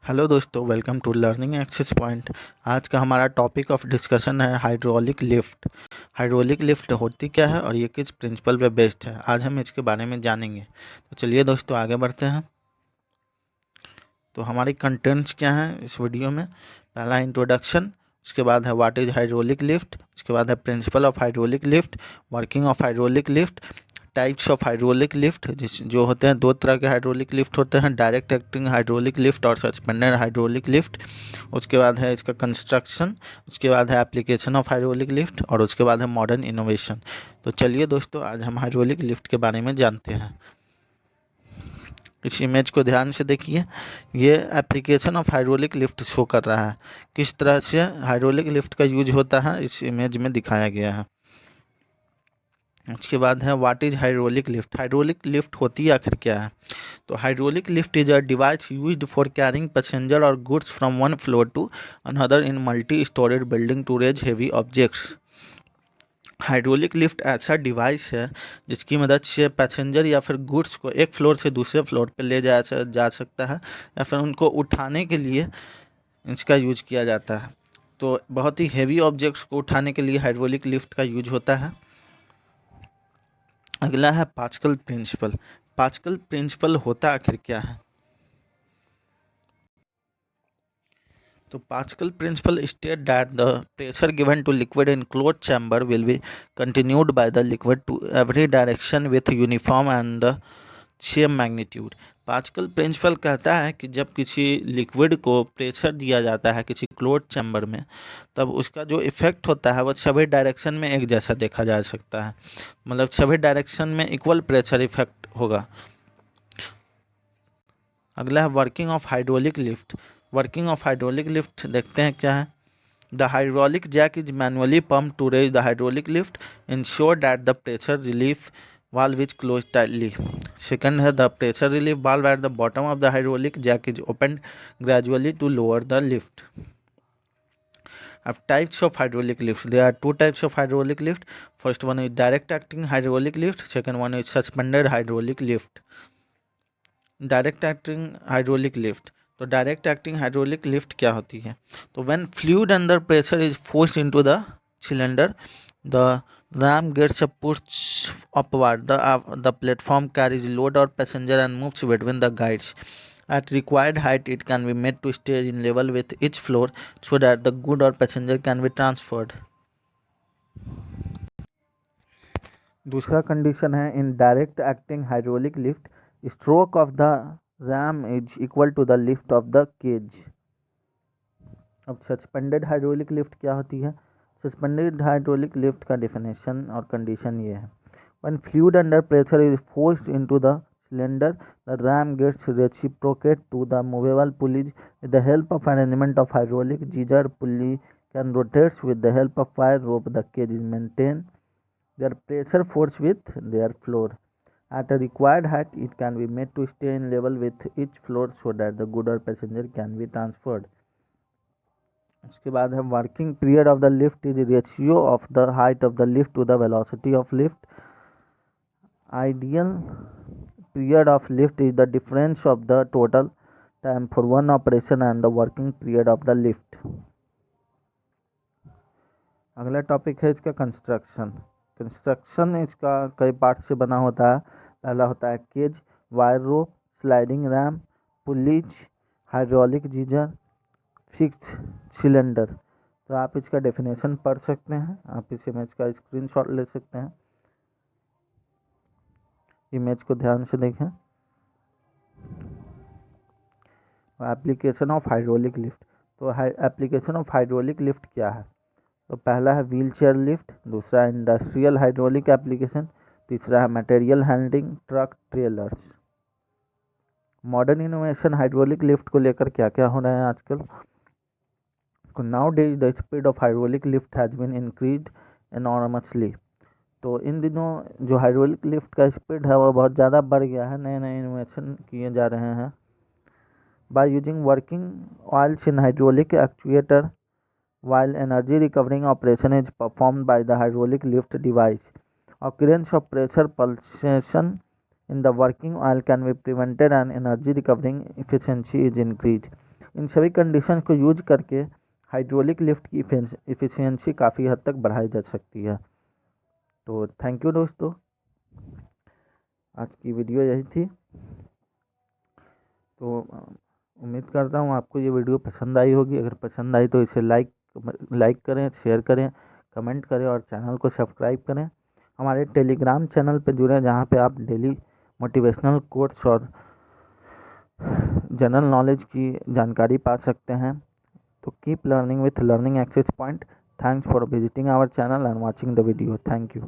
Hello दोस्तों, welcome to learning access point. आज का हमारा टॉपिक ऑफ डिस्कशन है हाइड्रोलिक लिफ्ट। हाइड्रोलिक लिफ्ट होती क्या है और ये किस प्रिंसिपल पे बेस्ड है, आज हम इसके बारे में जानेंगे। तो चलिए दोस्तों आगे बढ़ते हैं। तो हमारी कंटेंट्स क्या हैं इस वीडियो में। पहला इंट्रोडक्शन, उसके बाद है व्हाट इज़ हाइड्रोलिक लिफ्ट, उसके बाद है principle of hydraulic lift, working of hydraulic lift, types of hydraulic lift जो होते हैं, दो तरह के हाइड्रोलिक लिफ्ट होते हैं, डायरेक्ट एक्टिंग हाइड्रोलिक लिफ्ट और सस्पेंडेड हाइड्रोलिक लिफ्ट। उसके बाद है इसका कंस्ट्रक्शन, उसके बाद है एप्लीकेशन ऑफ हाइड्रोलिक लिफ्ट और उसके बाद है मॉडर्न इनोवेशन। तो चलिए दोस्तों आज हम हाइड्रोलिक लिफ्ट के बारे में जानते हैं। इस इमेज को ध्यान से देखिए, ये application of hydraulic lift show कर रहा है। किस तरह से हाइड्रोलिक लिफ्ट का यूज होता है इस इमेज में दिखाया गया है। उसके बाद है what is hydraulic lift. Hydraulic lift होती आखिर क्या है। तो hydraulic lift is a device used for carrying passenger और goods from one floor to another in multi storage building to raise heavy objects. Hydraulic lift ऐसा device है जिसकी मदद से पैसेंजर या फिर गुड्स को एक फ्लोर से दूसरे फ्लोर पर ले जा सकता है या फिर उनको उठाने के लिए इसका यूज किया जाता है। तो बहुत ही हेवी ऑब्जेक्ट्स को उठाने के लिए हाइड्रोलिक लिफ्ट का यूज होता है। अगला है पास्कल प्रिंसिपल। पास्कल प्रिंसिपल होता आखिर क्या है। तो Pascal principle state that the pressure given to liquid in close chamber will be continued by the liquid to every direction with uniform and the same magnitude. Pascal principle कहता है कि जब किसी लिक्विड को प्रेशर दिया जाता है किसी क्लोज चैम्बर में, तब उसका जो इफेक्ट होता है वह सभी डायरेक्शन में एक जैसा देखा जा सकता है, मतलब सभी डायरेक्शन में इक्वल प्रेशर इफेक्ट होगा। अगला है working of hydraulic lift. Working of hydraulic lift देखते हैं क्या है। The hydraulic jack is manually pump to raise the hydraulic lift ensure that the pressure relief valve is closed tightly. Second है the pressure relief valve at the bottom of the hydraulic jack is opened gradually to lower the lift. Of types of hydraulic lift, there are two types of hydraulic lift. First one is direct acting hydraulic lift, second one is suspended hydraulic lift. Direct acting hydraulic lift. तो direct acting hydraulic lift क्या होती है। तो when fluid under pressure is forced into the cylinder, the ram gets a push upward. The platform carries load or passenger and moves between the guides. At required height, it can be made to stay in level with each floor so that the good or passenger can be transferred. दूसरा condition है in direct acting hydraulic lift, stroke of the ram is equal to the lift of the cage. अब suspended hydraulic lift क्या होती है। Suspended hydraulic lift का definition और condition ये है। When fluid under pressure is forced into the cylinder, the ram gets reciprocate to the movable pulleys with the help of arrangement of hydraulic geyser. Pulley can rotate with the help of wire rope. The cage is maintained their pressure force with their floor. At a required height, it can be made to stay in level with each floor so that the good or passenger can be transferred. उसके बाद है working period of the lift is ratio of the height of the lift to the velocity of lift. Ideal period of lift is the difference of the total time for one operation and the working period of the lift. अगला topic है इसका construction. Construction इसका कई part से बना होता है. पहला होता है cage, wire rope, sliding ram, pulleys, hydraulic jigger, fix cylinder. तो आप इसका डेफिनेशन पढ़ सकते हैं. आप इस इमेज का स्क्रीनशॉट ले सकते हैं. इमेज को ध्यान से देखें. Application of hydraulic lift. तो एप्लीकेशन ऑफ हाइड्रोलिक लिफ्ट क्या है. तो पहला है व्हील चेयर लिफ्ट, दूसरा है इंडस्ट्रियल हाइड्रोलिक एप्लीकेशन, तीसरा है material handling, truck, trailers. Modern innovation hydraulic lift को लेकर क्या क्या हो रहा है आजकल. Nowadays the speed of hydraulic lift has been increased enormously. तो इन दिनों जो हाइड्रोलिक लिफ्ट का स्पीड है वो बहुत ज़्यादा बढ़ गया है. नए नए इनोवेशन किए जा रहे हैं. By using working oils in hydraulic actuator while energy recovering operation is performed by the hydraulic lift device. Occurrence of pressure pulsation in the working oil can be prevented and energy recovering efficiency is increased. इन सभी condition को use करके hydraulic lift की efficiency काफ़ी हद तक बढ़ाई जा सकती है। तो थैंक यू दोस्तों, आज की वीडियो यही थी। तो उम्मीद करता हूँ आपको ये वीडियो पसंद आई होगी। अगर पसंद आई तो इसे लाइक करें, शेयर करें, कमेंट करें और चैनल को सब्सक्राइब करें। हमारे टेलीग्राम चैनल पे जुड़ें जहाँ पे आप डेली मोटिवेशनल कोट्स और जनरल नॉलेज की जानकारी पा सकते हैं। तो keep learning with learning access point. Thanks for visiting our channel and watching the video. Thank you.